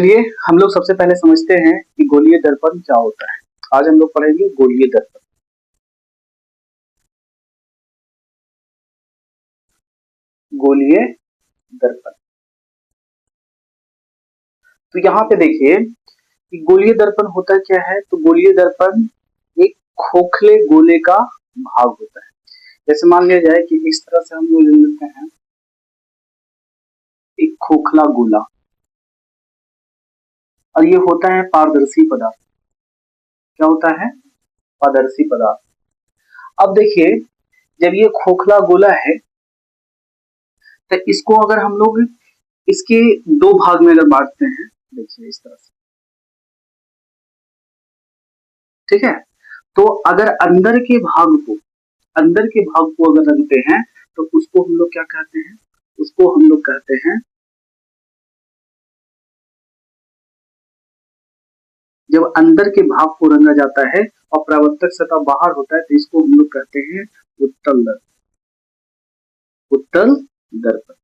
चलिए हम लोग सबसे पहले समझते हैं कि गोलीय दर्पण क्या होता है। आज हम लोग पढ़ेंगे गोलीय दर्पण। गोलीय दर्पण, तो यहाँ पे देखिए कि गोलीय दर्पण होता क्या है। तो गोलीय दर्पण एक खोखले गोले का भाग होता है। जैसे मान लिया जाए कि इस तरह से हम लोग ले लेते हैं एक खोखला गोला, और ये होता है पारदर्शी पदार्थ। क्या होता है? पारदर्शी पदार्थ। अब देखिए जब ये खोखला गोला है तो इसको अगर हम लोग इसके दो भाग में अगर बांटते हैं, देखिए इस तरह से, ठीक है। तो अगर अंदर के भाग को अगर रखते हैं तो उसको हम लोग क्या कहते हैं? उसको हम लोग कहते हैं, जब अंदर के भाग को रंगा जाता है और परावर्तक सतह बाहर होता है तो इसको हम लोग कहते हैं उत्तल दर्पण। उत्तल दर्पण।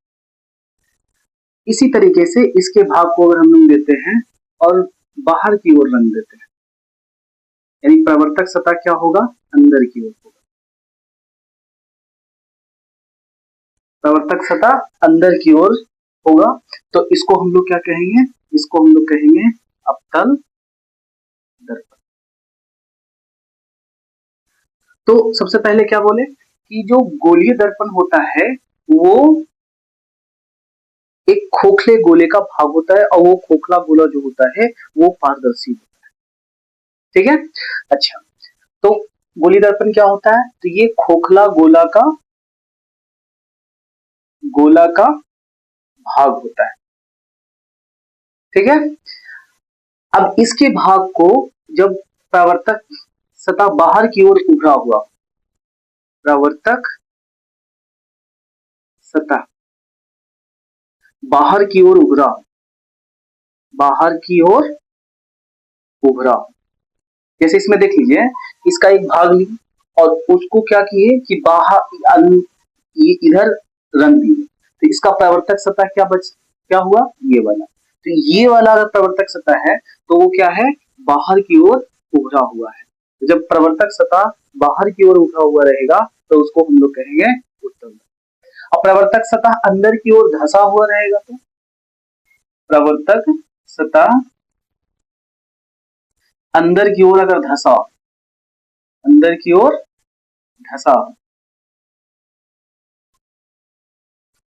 इसी तरीके से इसके भाग को अगर हम लोग लेते हैं और बाहर की ओर रंग देते हैं, यानी परावर्तक सतह क्या होगा? अंदर की ओर होगा। परावर्तक सतह अंदर की ओर होगा, तो इसको हम लोग क्या कहेंगे? इसको हम लोग कहेंगे अवतल दर्पण। तो सबसे पहले क्या बोले कि जो गोलीय दर्पण होता है वो एक खोखले गोले का भाग होता है, और वो खोखला गोला जो होता है वो पारदर्शी होता है। ठीक है, अच्छा। तो गोलीय दर्पण क्या होता है? तो ये खोखला गोला का भाग होता है। ठीक है, अब इसके भाग को जब परावर्तक सतह बाहर की ओर उभरा हुआ, परावर्तक सतह बाहर की ओर उभरा, बाहर की ओर उभरा, जैसे इसमें देख लीजिए इसका एक भाग ली और उसको क्या किए कि बाहर ये इधर रंग दिए, तो इसका परावर्तक सतह क्या हुआ? ये वाला। तो ये वाला अगर प्रवर्तक सतह है तो वो क्या है? बाहर की ओर उभरा हुआ है। तो जब प्रवर्तक सतह बाहर की ओर उभरा हुआ रहेगा तो उसको हम लोग कहेंगे उत्तल दर्पण। और प्रवर्तक सतह अंदर की ओर धंसा हुआ रहेगा तो प्रवर्तक सतह अंदर की ओर अगर धंसा, अंदर की ओर धंसा,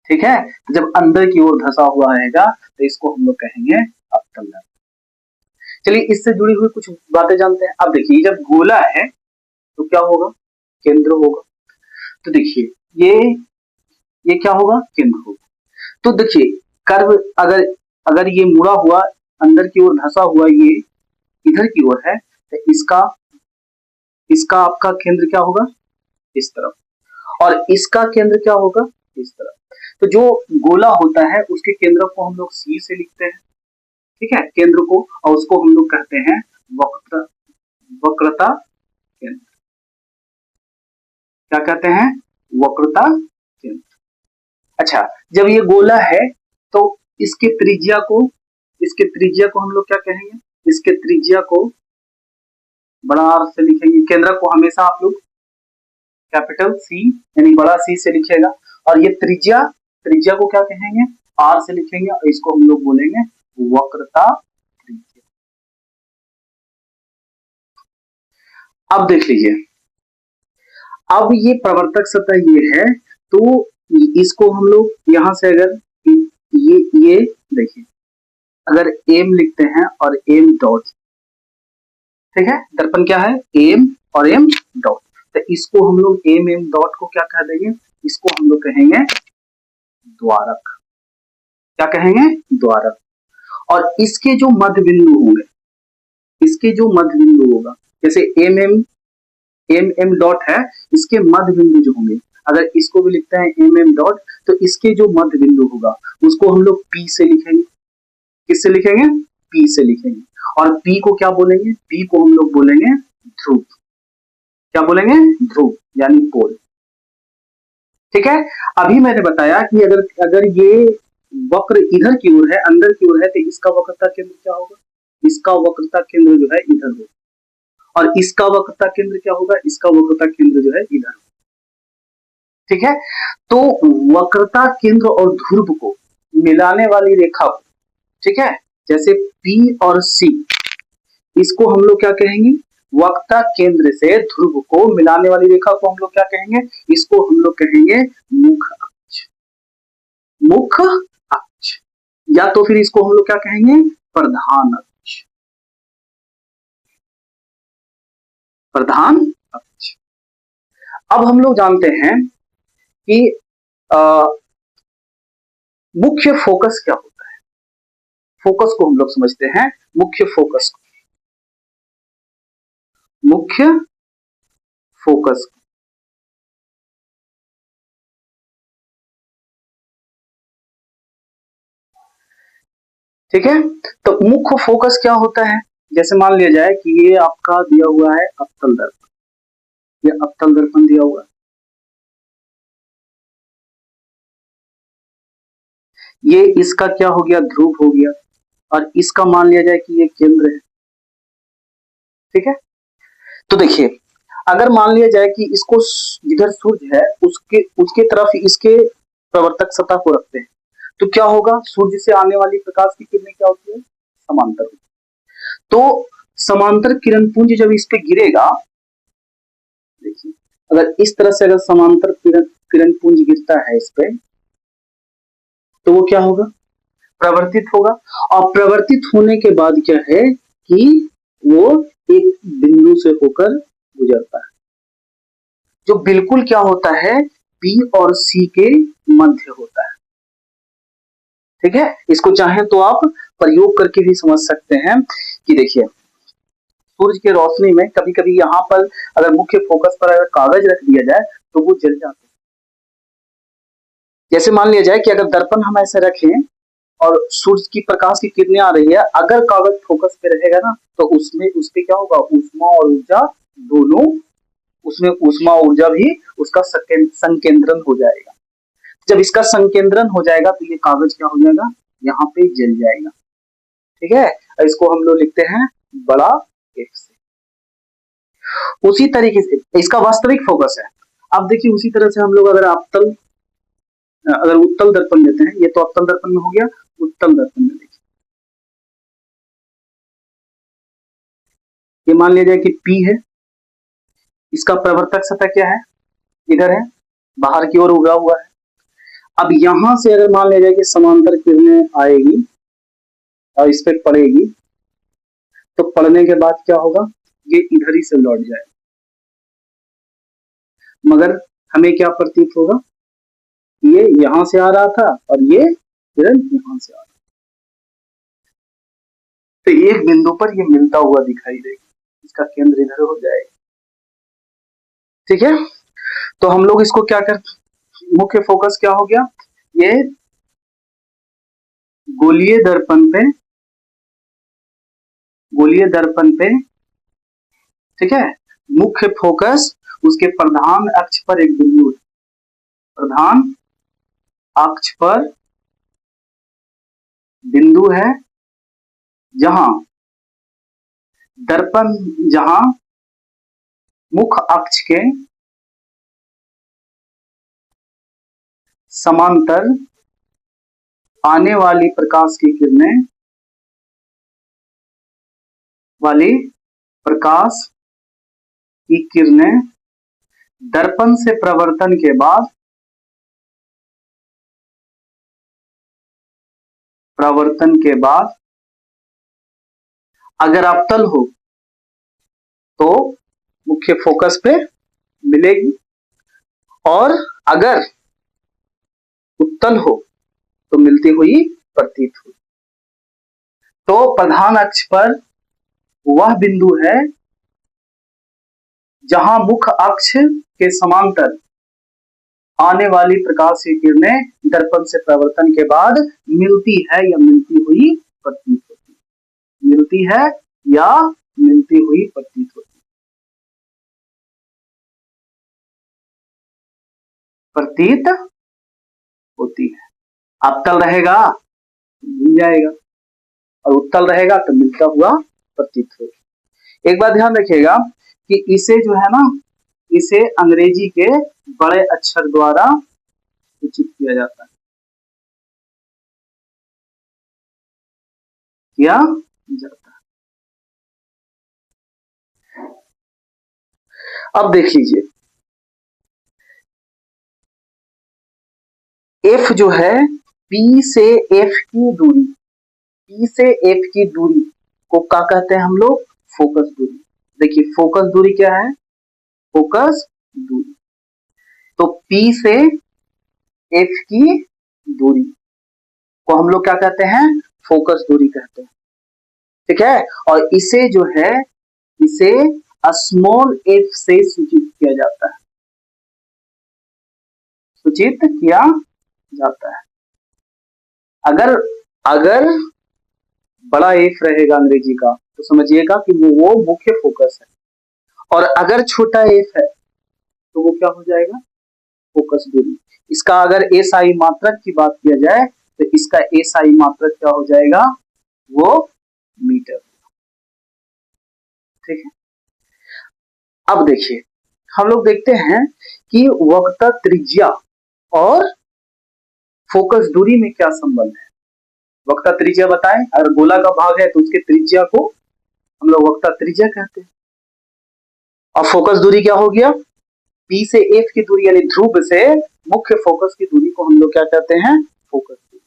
ठीक है, जब अंदर की ओर धंसा हुआ रहेगा तो इसको हम लोग कहेंगे अवतल दर्पण। चलिए इससे जुड़ी हुई कुछ बातें जानते हैं। अब देखिए जब गोला है तो क्या होगा? केंद्र होगा। तो देखिए ये क्या होगा? केंद्र होगा। तो देखिए कर्व अगर अगर ये मुड़ा हुआ अंदर की ओर धंसा हुआ ये इधर की ओर है तो इसका आपका केंद्र क्या होगा? इस तरफ। और इसका केंद्र क्या होगा? इस तरफ। तो जो गोला होता है उसके केंद्र को हम लोग सी से लिखते हैं, ठीक है, केंद्र को, और उसको हम लोग कहते हैं वक्रता केंद्र। क्या कहते हैं? वक्रता केंद्र। अच्छा, जब ये गोला है तो इसके त्रिज्या को हम लोग क्या कहेंगे? इसके त्रिज्या को बड़ा आर से लिखेंगे। केंद्र को हमेशा आप लोग कैपिटल सी यानी बड़ा सी से लिखेगा, और ये त्रिज्या त्रिज्या को क्या कहेंगे? आर से लिखेंगे, और इसको हम लोग बोलेंगे वक्रता त्रिज्या। अब देख लीजिए, अब ये प्रवर्तक सतह ये है तो इसको हम लोग यहां से अगर ये देखिए अगर एम लिखते हैं और एम डॉट, ठीक है, दर्पण क्या है? एम और एम डॉट। तो इसको हम लोग एम डॉट को क्या कह देंगे? इसको हम लोग कहेंगे द्वारक। क्या कहेंगे? द्वारक। और इसके जो मध्य बिंदु होंगे, इसके जो मध्य बिंदु होगा, जैसे एम डॉट है, इसके मध्य बिंदु जो होंगे, अगर इसको भी लिखते हैं एम डॉट तो इसके जो मध्य बिंदु होगा उसको हम लोग पी से लिखेंगे। किससे लिखेंगे? पी से लिखेंगे। और पी को क्या बोलेंगे? पी को हम लोग बोलेंगे ध्रुव। क्या बोलेंगे? ध्रुव यानी पोल। ठीक है, अभी मैंने बताया कि अगर ये वक्र इधर की ओर है, अंदर की ओर है, तो इसका वक्रता केंद्र क्या होगा? इसका वक्रता केंद्र जो है इधर होगा, और इसका वक्रता केंद्र क्या होगा? इसका वक्रता केंद्र जो है इधर होगा। ठीक है, तो वक्रता केंद्र और ध्रुव को मिलाने वाली रेखा को, ठीक है, जैसे P और C, इसको हम लोग क्या कहेंगे? वक्रता केंद्र से ध्रुव को मिलाने वाली रेखा को हम लोग क्या कहेंगे? इसको हम लोग कहेंगे मुख अक्ष। मुख अक्ष, या तो फिर इसको हम लोग क्या कहेंगे? प्रधान अक्ष। प्रधान अक्ष। अब हम लोग जानते हैं कि मुख्य फोकस क्या होता है। फोकस को हम लोग समझते हैं, मुख्य फोकस को। मुख्य फोकस, ठीक है, तो मुख्य फोकस क्या होता है? जैसे मान लिया जाए कि ये आपका दिया हुआ है अवतल दर्पण, ये अवतल दर्पण दिया हुआ है, ये इसका क्या हो गया? ध्रुव हो गया, और इसका मान लिया जाए कि ये केंद्र है। ठीक है, तो देखिए, अगर मान लिया जाए कि इसको जिधर सूर्य है उसके उसके तरफ इसके प्रवर्तक सतह को रखते हैं, तो क्या होगा? सूर्य से आने वाली प्रकाश की किरणें क्या होती है? समांतर होती है। तो समांतर किरण पुंज जब इस पे गिरेगा, देखिए, अगर इस तरह से अगर समांतर किरण किरण पुंज गिरता है इस पे, तो वो क्या होगा? प्रवर्तित होगा, और प्रवर्तित होने के बाद क्या है कि वो एक बिंदु से होकर गुजरता है, जो बिल्कुल क्या होता है? P और C के मध्य होता है। ठीक है, इसको चाहे तो आप प्रयोग करके भी समझ सकते हैं कि देखिए, सूर्य की रोशनी में कभी कभी यहाँ पर अगर मुख्य फोकस पर अगर कागज रख दिया जाए तो वो जल जाते हैं। जैसे मान लिया जाए कि अगर दर्पण हम ऐसे रखें और सूर्य की प्रकाश की किरणें आ रही है, अगर कागज फोकस पे रहेगा ना, तो उसमें उसपे क्या होगा? ऊष्मा और ऊर्जा दोनों, उसमें ऊष्मा ऊर्जा भी उसका संकेंद्रण हो जाएगा। जब इसका संकेंद्रण हो जाएगा तो ये कागज क्या हो जाएगा? यहाँ पे जल जाएगा। ठीक है, इसको हम लोग लिखते हैं बड़ा F से। उसी तरीके से इसका वास्तविक फोकस है। अब देखिए, उसी तरह से हम लोग अगर उत्तल दर्पण लेते हैं, ये तो अवतल दर्पण में हो गया, उत्तल दर्पण में देखिए, ये मान लिया जाए कि P है, इसका प्रवर्तक सतह क्या है? इधर है, बाहर की ओर उगा हुआ है। अब यहां से अगर मान लिया जाए कि समांतर किरणें आएगी और इस पे पड़ेगी, तो पड़ने के बाद क्या होगा? ये इधर ही से लौट जाए, मगर हमें क्या प्रतीत होगा? ये यहां से आ रहा था और ये किरण यहां से आ रहा, तो एक बिंदु पर ये मिलता हुआ दिखाई देगा, इसका केंद्र इधर हो जाएगा। ठीक है, तो हम लोग इसको क्या कर, मुख्य फोकस क्या हो गया? ये गोलीय दर्पण पे, गोलीय दर्पण पे, ठीक है, मुख्य फोकस उसके प्रधान अक्ष पर एक बिंदु है, प्रधान अक्ष पर बिंदु है, जहां दर्पण, जहां मुख्य अक्ष के समांतर आने वाली प्रकाश की किरणें वाली प्रकाश की किरणें दर्पण से प्रवर्तन के बाद, प्रवर्तन के बाद अगर अवतल हो तो मुख्य फोकस पे मिलेगी, और अगर उत्तल हो तो मिलती हुई प्रतीत हुई। तो प्रधान अक्ष पर वह बिंदु है जहां मुख्य अक्ष के समांतर आने वाली प्रकाश की किरणें दर्पण से प्रवर्तन के बाद मिलती है या मिलती हुई प्रतीत होती है, मिलती है या मिलती हुई प्रतीत होती है, प्रतीत होती है। अवतल रहेगा मिल जाएगा, और उत्तल रहेगा तो मिलता हुआ प्रतीत होगा। एक बात ध्यान रखिएगा कि इसे जो है ना, इसे अंग्रेजी के बड़े अक्षर द्वारा सूचित किया जाता है, किया जाता है। अब देख लीजिए, एफ जो है, पी से एफ की दूरी, पी से एफ की दूरी को क्या कहते हैं हम लोग? फोकस दूरी। देखिए फोकस दूरी क्या है? फोकस दूरी। तो पी से एफ की दूरी को हम लोग क्या कहते हैं? फोकस दूरी कहते हैं। ठीक है, और इसे जो है, इसे स्मॉल एफ से सूचित किया जाता है, सूचित किया जाता है। अगर अगर बड़ा एफ रहेगा अंग्रेजी का तो समझिएगा कि वो मुख्य फोकस है, और अगर छोटा एफ है तो वो क्या हो जाएगा? फोकस दूरी। इसका अगर एसआई मात्रक की बात किया जाए तो इसका एसआई मात्रक क्या हो जाएगा? वो मीटर। ठीक है, अब देखिए हम लोग देखते हैं कि वक्रता त्रिज्या और फोकस दूरी में क्या संबंध है। वक्रता त्रिज्या बताएं, अगर गोला का भाग है तो उसके त्रिज्या को हम लोग वक्रता त्रिज्या कहते हैं, और फोकस दूरी क्या हो गया? पी से एफ की दूरी यानी ध्रुव से मुख्य फोकस की दूरी को हम लोग क्या कहते हैं? फोकस दूरी।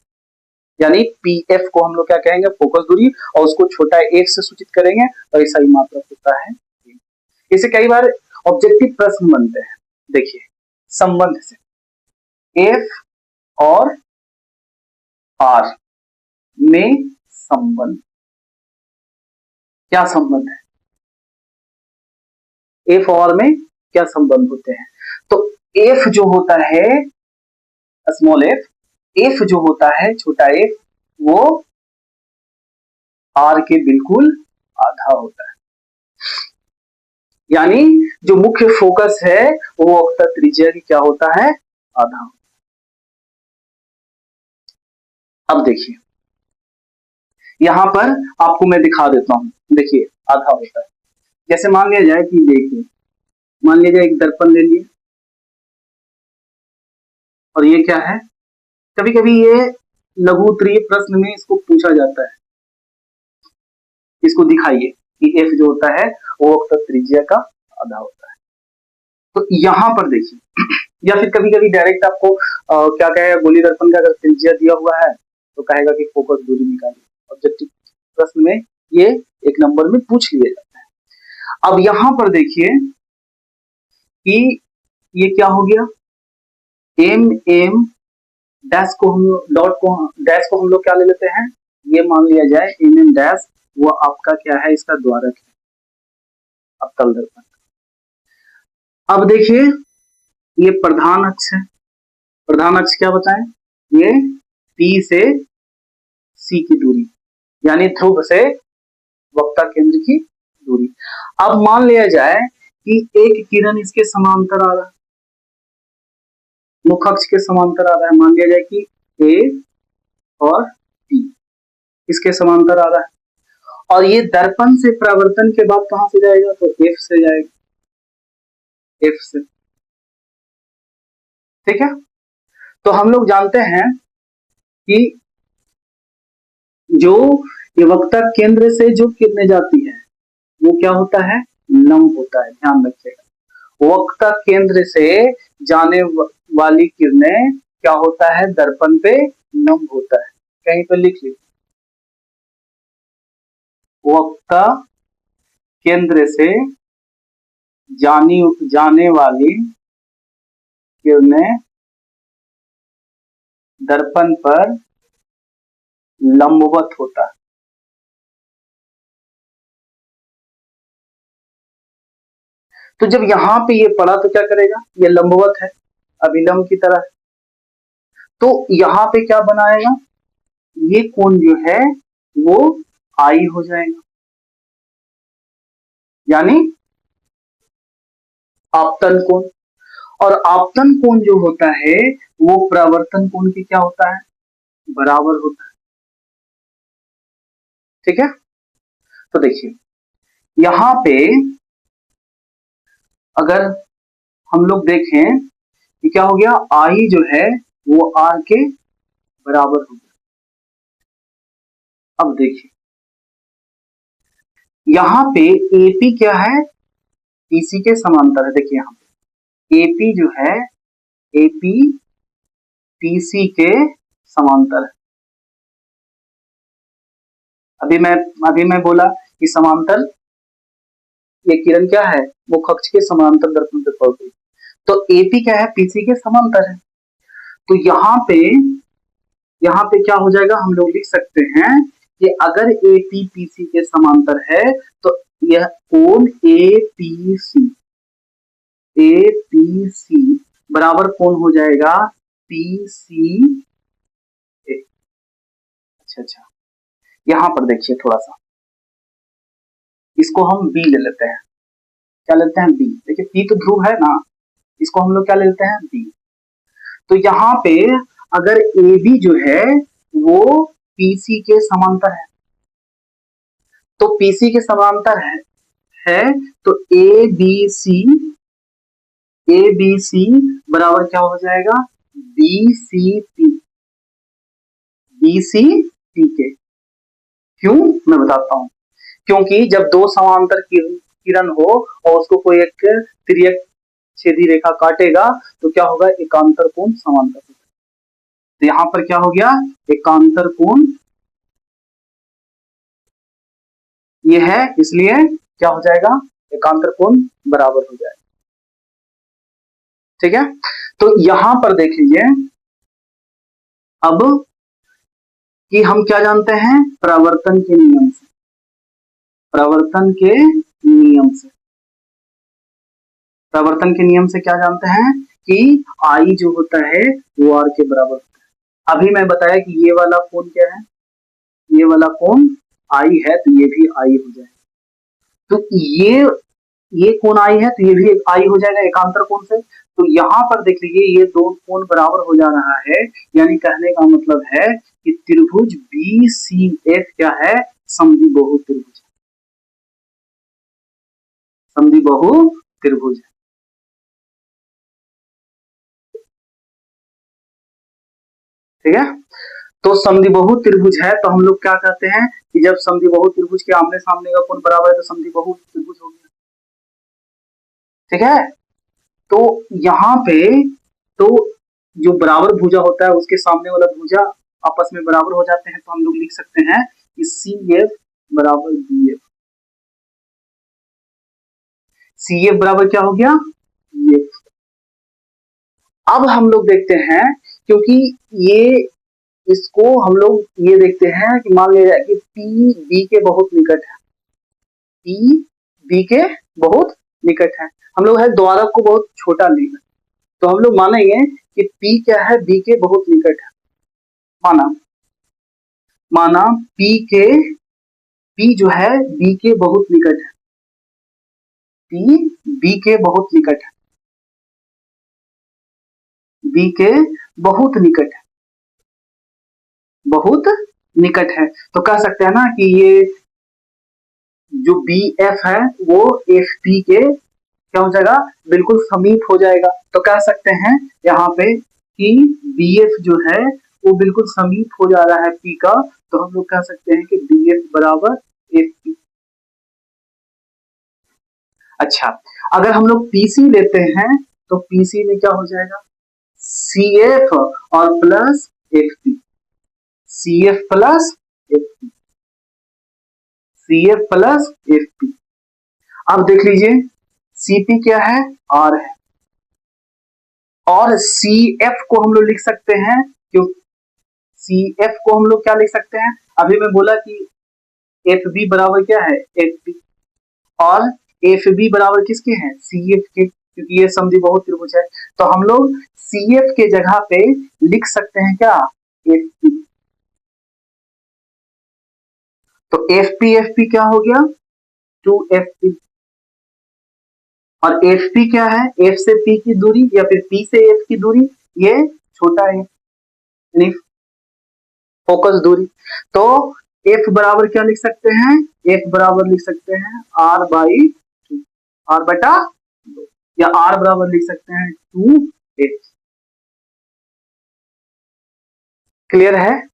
यानी पी एफ को हम लोग क्या कहेंगे? फोकस दूरी, और उसको छोटा एफ से सूचित करेंगे, और ऐसा ही मात्रक होता है। इसे कई बार ऑब्जेक्टिव प्रश्न बनते हैं। देखिए संबंध से, एफ और आर में संबंध, क्या संबंध है? एफ और में क्या संबंध होते हैं? तो एफ जो होता है स्मॉल एफ, एफ जो होता है छोटा एफ, वो आर के बिल्कुल आधा होता है। यानी जो मुख्य फोकस है वो वक्रता त्रिज्या की क्या होता है? आधा। अब देखिए यहां पर आपको मैं दिखा देता हूं। देखिए आधा होता है, जैसे मान लिया जाए कि देखिए, मान लीजिए एक दर्पण ले लिए, और ये क्या है? कभी कभी ये लघु उत्तरीय प्रश्न में इसको पूछा जाता है, इसको दिखाइए कि एफ जो होता है वो वक्रता त्रिज्या का आधा होता है। तो यहां पर देखिए या फिर कभी कभी डायरेक्ट आपको क्या कहेगा, गोली दर्पण का अगर त्रिज्या दिया हुआ है तो कहेगा कि फोकस दूरी निकालिए। ऑब्जेक्टिव प्रश्न में ये एक नंबर में पूछ लिया जाता है। अब यहां पर देखिए कि ये क्या हो गया? एम एम डैश को हम डैश को हम लोग क्या ले लेते हैं? ये मान लिया जाए एम एम डैश वो आपका क्या है? इसका द्वारक है अवतल दर्पण। अब देखिए ये प्रधान अक्ष है, प्रधान अक्ष क्या बताएं? ये पी से सी की दूरी, यानी ध्रुव से वक्ता केंद्र की दूरी। अब मान लिया जाए कि एक किरण इसके समांतर आ रहा है, मुख्य अक्ष के समांतर आ रहा है। मान लिया जाए कि ए और पी इसके समांतर आ रहा है, और ये दर्पण से परावर्तन के बाद कहां से जाएगा? तो एफ से जाएगा, एफ से। ठीक है, तो हम लोग जानते हैं कि जो ये वक्ता केंद्र से जो किरणें जाती है वो क्या होता है? लंब होता है। ध्यान रखिएगा, वक्ता केंद्र से जाने वाली किरणें क्या होता है? दर्पण पे लंब होता है। कहीं पर लिख लीजिए, वक्ता केंद्र से जाने वाली किरणें दर्पण पर लंबवत होता है। तो जब यहां पे ये पड़ा तो क्या करेगा? ये लंबवत है, अभिलंब की तरह। तो यहां पे क्या बनाएगा? ये कोण जो है वो आई हो जाएगा, यानी आपतन कोण। और आपतन कोण जो होता है वो परावर्तन कोण की क्या होता है? बराबर होता है। ठीक है, तो देखिए यहाँ पे अगर हम लोग देखें कि क्या हो गया, आई जो है वो आर के बराबर हो गया। अब देखिए यहाँ पे एपी क्या है, पीसी के समांतर है। देखिए यहाँ पे एपी जो है, एपी पीसी के समांतर है। अभी मैं बोला कि समांतर, ये किरण क्या है, वो कक्ष के समांतर दर्पण पे पड़ गई। तो एपी क्या है, पीसी के समांतर है। तो यहाँ पे क्या हो जाएगा, हम लोग लिख सकते हैं कि अगर एपी पीसी के समांतर है तो यह कोण एपीसी बराबर कोण हो जाएगा पीसी। अच्छा, यहाँ पर देखिए थोड़ा सा, इसको हम बी ले लेते हैं। क्या लेते हैं, बी। देखिए पी तो ध्रुव है ना, इसको हम लोग क्या ले लेते हैं, बी। तो यहाँ पे अगर ए बी जो है वो पीसी के समांतर है, तो पीसी के समांतर है तो ए बी सी बराबर क्या हो जाएगा, बी सी पी के। क्यों, मैं बताता हूं। क्योंकि जब दो समांतर किरण हो और उसको कोई एक तिर्यक छेदी रेखा काटेगा तो क्या होगा, एकांतर कोण समांतर होगा। तो यहां पर क्या हो गया, एकांतर कोण ये है, इसलिए क्या हो जाएगा, एकांतर कोण बराबर हो जाएगा। ठीक है, तो यहां पर देख लीजिए अब कि हम क्या जानते हैं, प्रवर्तन के नियम से। प्रवर्तन के नियम से प्रवर्तन के नियम से क्या जानते हैं कि आई जो होता है वो आर के बराबर होता है। अभी मैं बताया कि ये वाला कोण क्या है, ये वाला कोण आई है, तो ये भी आई हो जाएगा। तो ये कोण आई है तो ये भी आई हो जाएगा एकांतर कोण से। तो यहाँ पर देख लीजिए ये दो कोण बराबर हो जा रहा है, यानी कहने का मतलब है कि त्रिभुज बी सी एफ क्या है, समद्विबाहु त्रिभुज। समद्विबाहु त्रिभुज है। ठीक है, तो समद्विबाहु त्रिभुज है तो हम लोग क्या कहते हैं कि जब समद्विबाहु त्रिभुज के आमने सामने का कोण बराबर है तो समद्विबाहु त्रिभुज हो गया। ठीक है, तो यहाँ पे तो जो बराबर भुजा होता है उसके सामने वाला भुजा आपस में बराबर हो जाते हैं, तो हम लोग लिख सकते हैं कि सी एफ बराबर बी एफ। सी एफ बराबर क्या हो गया, बी एफ। अब हम लोग देखते हैं, क्योंकि ये इसको हम लोग ये देखते हैं कि मान लिया जाए कि पी बी के बहुत निकट है, पी बी के बहुत निकट है। हम लोग है द्वारक को बहुत छोटा लेंगे, तो हम लोग मानेंगे कि पी क्या है, बी के बहुत निकट है। माना पी जो है बी के बहुत निकट है, पी बी के बहुत निकट है, बी के बहुत निकट है, बहुत निकट है। तो कह सकते हैं ना कि ये जो बी एफ है वो एफ पी के क्या हो जाएगा, बिल्कुल समीप हो जाएगा। तो कह सकते हैं यहाँ पे कि बी एफ जो है वो बिल्कुल समीप हो जा रहा है पी का, तो हम लोग कह सकते हैं कि बी एफ बराबर एफ पी। अच्छा, अगर हम लोग पीसी लेते हैं तो पीसी में क्या हो जाएगा, सी एफ और plus F P, C F plus F P, C F plus F P. अब देख लीजिए सीपी क्या है, आर है, और सी एफ को हम लोग लिख सकते हैं, क्यों सी एफ को हम लोग क्या लिख सकते हैं, अभी मैं बोला कि एफ बी बराबर क्या है, एफ पी, और एफ बी बराबर किसके हैं, सी एफ के, क्योंकि ये समद्विबाहु त्रिभुज है। तो हम लोग सी एफ के जगह पे लिख सकते हैं क्या, एफ पी। तो एफ पी क्या हो गया, टू एफ पी। और एफ पी क्या है, एफ से पी की दूरी या फिर पी से एफ की दूरी, ये छोटा है। फोकस दूरी। तो एफ बराबर क्या लिख सकते हैं, एफ बराबर लिख सकते हैं आर बाई टू, आर बटा दो, या आर बराबर लिख सकते हैं 2 एफ। क्लियर है?